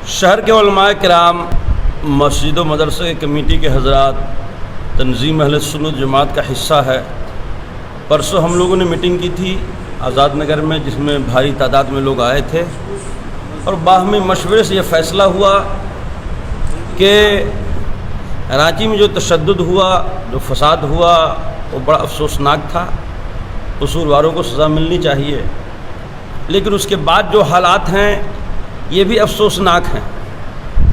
शहर के उलमाए किराम, मस्जिद व मदरसे के कमेटी के हजरात, तंजीम अहले सुन्नत जमात का हिस्सा है। परसों हम लोगों ने मीटिंग की थी आज़ाद नगर में, जिसमें भारी तादाद में लोग आए थे और बाहमी मशवरे से यह फ़ैसला हुआ कि कराची में जो तशद्दुद हुआ, जो फसाद हुआ, वो बड़ा अफसोसनाक था। कसूरवारों को सज़ा मिलनी चाहिए, लेकिन उसके बाद जो हालात हैं ये भी अफसोसनाक हैं।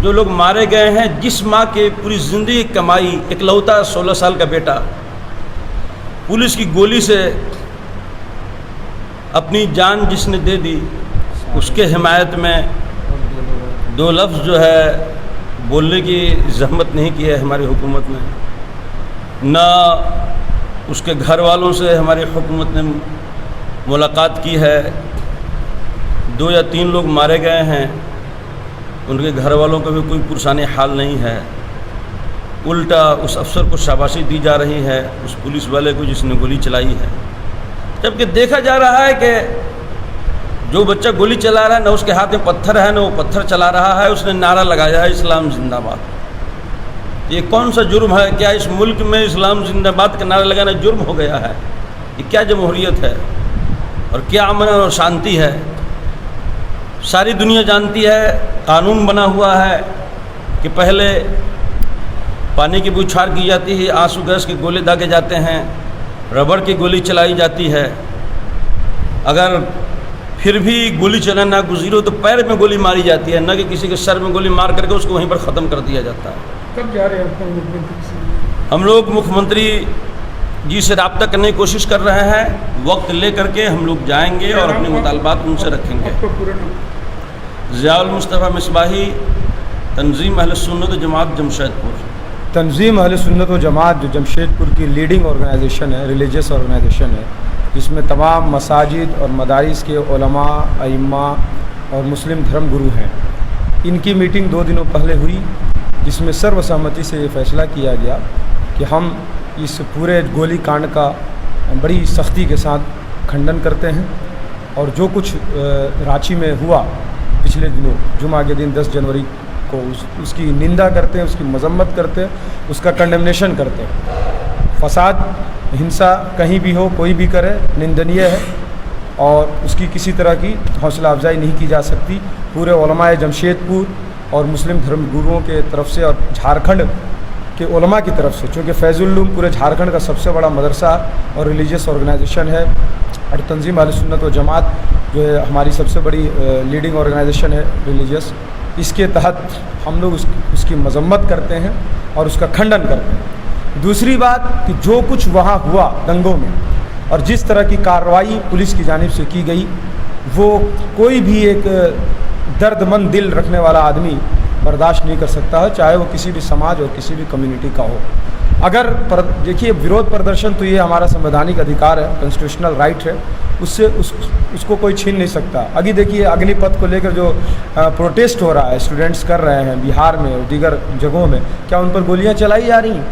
जो लोग मारे गए हैं, जिस माँ के पूरी ज़िंदगी कमाई, इकलौता 16 साल का बेटा पुलिस की गोली से अपनी जान जिसने दे दी, उसके हिमायत में दो लफ्ज़ जो है बोलने की ज़हमत नहीं की है हमारी हुकूमत ने, ना उसके घर वालों से हमारी हुकूमत ने मुलाकात की है। 2 या 3 लोग मारे गए हैं, उनके घर वालों का भी कोई पुरसाने हाल नहीं है। उल्टा उस अफसर को शाबाशी दी जा रही है, उस पुलिस वाले को जिसने गोली चलाई है। जबकि देखा जा रहा है कि जो बच्चा गोली चला रहा है, ना उसके हाथ में पत्थर है, ना वो पत्थर चला रहा है, उसने नारा लगाया है इस्लाम जिंदाबाद। ये कौन सा जुर्म है? क्या इस मुल्क में इस्लाम जिंदाबाद का नारा लगाना जुर्म हो गया है? ये क्या जमहूरियत है और क्या अमन और शांति है? सारी दुनिया जानती है, कानून बना हुआ है कि पहले पानी की बौछार की जाती है, आंसू गैस के गोले दागे जाते हैं, रबड़ की गोली चलाई जाती है। अगर फिर भी गोली चलना ना गुजरी हो तो पैर में गोली मारी जाती है, न कि किसी के सर में गोली मार करके उसको वहीं पर ख़त्म कर दिया जाता है। कब जा रहे हैं? हम लोग मुख्यमंत्री जी से रब्ता करने की कोशिश कर रहे हैं। वक्त ले करके हम लोग जाएंगे और अपने मुतालबात उनसे रखेंगे। ज़ियाउल मुस्तफ़ा मिसबाही, तंजीम अहले सुन्नत जमात जमशेदपुर। तंजीम अहले सुन्नत व जमात जो जमशेदपुर की लीडिंग ऑर्गेनाइजेशन है, रिलीजियस ऑर्गेनाइजेशन है, जिसमें तमाम मसाजिद और मदारिस के उलमा, अइम्मा और मुस्लिम धर्म गुरु हैं। इनकी मीटिंग 2 दिनों पहले हुई, जिसमें सर्वसम्मति से ये फैसला किया गया कि हम इस पूरे गोली कांड का बड़ी सख्ती के साथ खंडन करते हैं और जो कुछ रांची में हुआ पिछले दिनों जुमा के दिन 10 जनवरी को उसकी निंदा करते हैं, उसकी मजम्मत करते हैं, उसका कंडेमनेशन करते हैं। फसाद, हिंसा कहीं भी हो, कोई भी करे, निंदनीय है और उसकी किसी तरह की हौसला अफजाई नहीं की जा सकती। पूरे उलमाए जमशेदपुर और मुस्लिम धर्म गुरुओं के तरफ से और झारखंड के उलमा की तरफ से, चूँकि फैज़ुल उलूम पूरे झारखंड का सबसे बड़ा मदरसा और रिलीजियस ऑर्गेनाइजेशन है और तंजीम अहले सुन्नत व जमात जो है हमारी सबसे बड़ी लीडिंग ऑर्गेनाइजेशन है रिलीजियस, इसके तहत हम लोग उसकी मजम्मत करते हैं और उसका खंडन करते हैं। दूसरी बात कि जो कुछ वहाँ हुआ दंगों में और जिस तरह की कार्रवाई पुलिस की जानिब से की गई, वो कोई भी एक दर्दमंद दिल रखने वाला आदमी बर्दाश्त नहीं कर सकता है, चाहे वो किसी भी समाज और किसी भी कम्युनिटी का हो। अगर देखिए, विरोध प्रदर्शन तो ये हमारा संवैधानिक अधिकार है, कॉन्स्टिट्यूशनल राइट है, उससे उसको कोई छीन नहीं सकता। अभी देखिए, अग्निपथ को लेकर जो प्रोटेस्ट हो रहा है, स्टूडेंट्स कर रहे हैं बिहार में और दीगर जगहों में, क्या उन पर गोलियां चलाई जा रही हैं?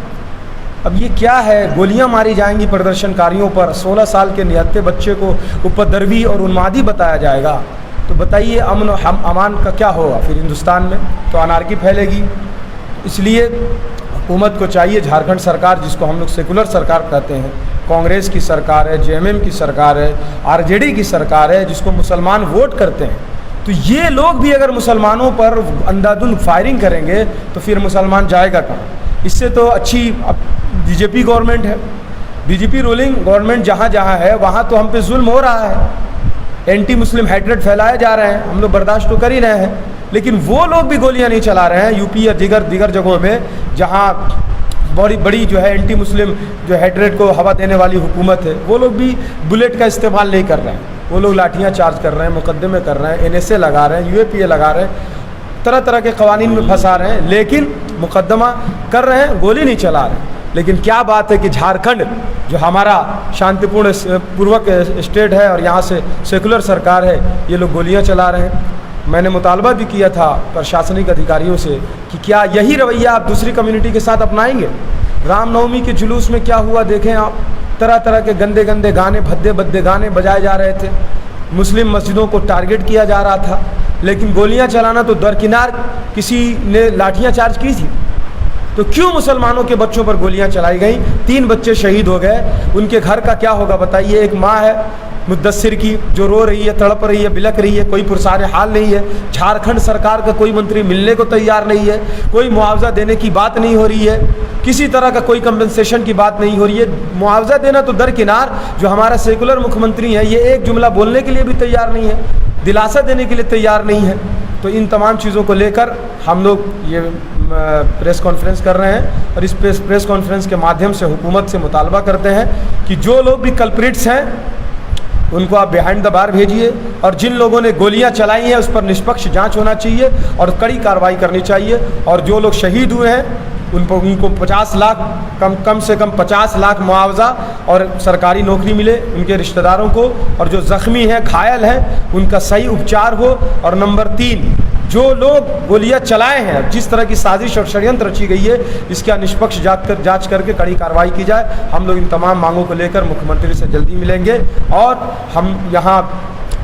अब ये क्या है? गोलियां मारी जाएंगी प्रदर्शनकारियों पर, 16 साल के निहत्थे बच्चे को उपद्रवी और उन्मादी बताया जाएगा, तो बताइए अमन अमान का क्या होगा फिर हिंदुस्तान में? तो अनार्की फैलेगी। इसलिए हुकूमत को चाहिए, झारखंड सरकार जिसको हम लोग सेकुलर सरकार कहते हैं, कांग्रेस की सरकार है, जेएमएम की सरकार है, आरजेडी की सरकार है, जिसको मुसलमान वोट करते हैं, तो ये लोग भी अगर मुसलमानों पर अंधाधुंध फायरिंग करेंगे तो फिर मुसलमान जाएगा कहाँ? इससे तो अच्छी बीजेपी गवर्नमेंट है, बीजेपी रूलिंग गवर्नमेंट जहाँ जहाँ है वहाँ तो हम पे जुल्म हो रहा है, एंटी मुस्लिम हैट्रेड फैलाए जा रहे हैं, हम लोग बर्दाश्त तो कर ही रहे हैं, लेकिन वो लोग भी गोलियां नहीं चला रहे हैं। यूपी या दीगर जगहों में जहां बड़ी जो है एंटी मुस्लिम जो हैट्रेड को हवा देने वाली हुकूमत है, वो लोग भी बुलेट का इस्तेमाल नहीं कर रहे हैं, वो लोग लाठियां चार्ज कर रहे हैं, मुकदमे कर रहे हैं, एनएसए लगा रहे हैं, यूएपीए लगा रहे हैं, तरह तरह के कवानीन में फंसा रहे हैं, लेकिन मुकदमा कर रहे हैं, गोली नहीं चला रहे हैं। लेकिन क्या बात है कि झारखंड जो हमारा शांतिपूर्ण पूर्वक स्टेट है और यहाँ से सेकुलर सरकार है, ये लोग गोलियां चला रहे हैं। मैंने मुतालबा भी किया था प्रशासनिक अधिकारियों से कि क्या यही रवैया आप दूसरी कम्युनिटी के साथ अपनाएंगे? रामनवमी के जुलूस में क्या हुआ देखें आप, तरह तरह के गंदे गंदे गाने, भद्दे भद्दे गाने बजाए जा रहे थे, मुस्लिम मस्जिदों को टारगेट किया जा रहा था, लेकिन गोलियां चलाना तो दरकिनार, किसी ने लाठियां चार्ज की थी, तो क्यों मुसलमानों के बच्चों पर गोलियां चलाई गई? 3 बच्चे शहीद हो गए, उनके घर का क्या होगा बताइए? एक माँ है मुद्दस्सिर की जो रो रही है, तड़प रही है, बिलक रही है, कोई पुरसार हाल नहीं है। झारखंड सरकार का कोई मंत्री मिलने को तैयार नहीं है, कोई मुआवजा देने की बात नहीं हो रही है, किसी तरह का कोई कंपनसेशन की बात नहीं हो रही है। मुआवजा देना तो दरकिनार, जो हमारा सेकुलर मुख्यमंत्री है, ये एक जुमला बोलने के लिए भी तैयार नहीं है, दिलासा देने के लिए तैयार नहीं है। तो इन तमाम चीज़ों को लेकर हम लोग ये प्रेस कॉन्फ्रेंस कर रहे हैं और इस प्रेस कॉन्फ्रेंस के माध्यम से हुकूमत से मुतालबा करते हैं कि जो लोग भी कल्प्रिट्स हैं उनको आप बिहाइंड द बार भेजिए, और जिन लोगों ने गोलियां चलाई हैं उस पर निष्पक्ष जांच होना चाहिए और कड़ी कार्रवाई करनी चाहिए। और जो लोग शहीद हुए हैं उनको 50 लाख कम से कम 50 लाख मुआवजा और सरकारी नौकरी मिले उनके रिश्तेदारों को, और जो ज़ख्मी हैं, घायल हैं, उनका सही उपचार हो। और नंबर 3, जो लोग गोलियां चलाए हैं, जिस तरह की साजिश और षड्यंत्र रची गई है, इसका निष्पक्ष जांच करके कड़ी कार्रवाई की जाए। हम लोग इन तमाम मांगों को लेकर मुख्यमंत्री से जल्दी मिलेंगे, और हम यहाँ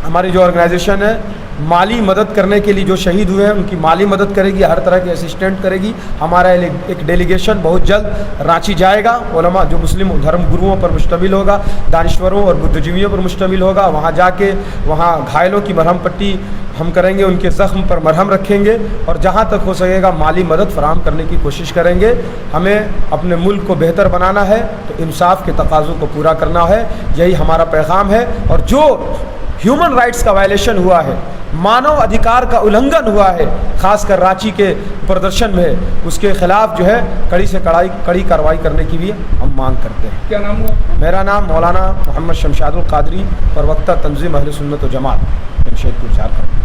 हमारी जो ऑर्गेनाइजेशन है माली मदद करने के लिए, जो शहीद हुए हैं उनकी माली मदद करेगी, हर तरह की असिस्टेंट करेगी। हमारा एक डेलीगेशन बहुत जल्द रांची जाएगा, उलमा जो मुस्लिम धर्म गुरुओं पर मुश्तमिल होगा, दानिश्वरों और बुद्धिजीवियों पर मुश्तमिल होगा। वहाँ जाके वहाँ घायलों की मरहम पट्टी हम करेंगे, उनके ज़ख्म पर मरहम रखेंगे, और जहाँ तक हो सकेगा माली मदद फराहम करने की कोशिश करेंगे। हमें अपने मुल्क को बेहतर बनाना है तो इंसाफ के तकाज़ों को पूरा करना है, यही हमारा पैगाम है। और जो ह्यूमन राइट्स का वायलेशन हुआ है, मानव अधिकार का उल्लंघन हुआ है, खासकर रांची के प्रदर्शन में, उसके खिलाफ जो है कड़ी से कड़ी कार्रवाई करने की भी हम मांग करते हैं। क्या नाम हुआ? मेरा नाम मौलाना मोहम्मद शमशादुल कादरी, प्रवक्ता तंजीम अहले सुन्नत व जमात, जमशेदपुर, झारखंड।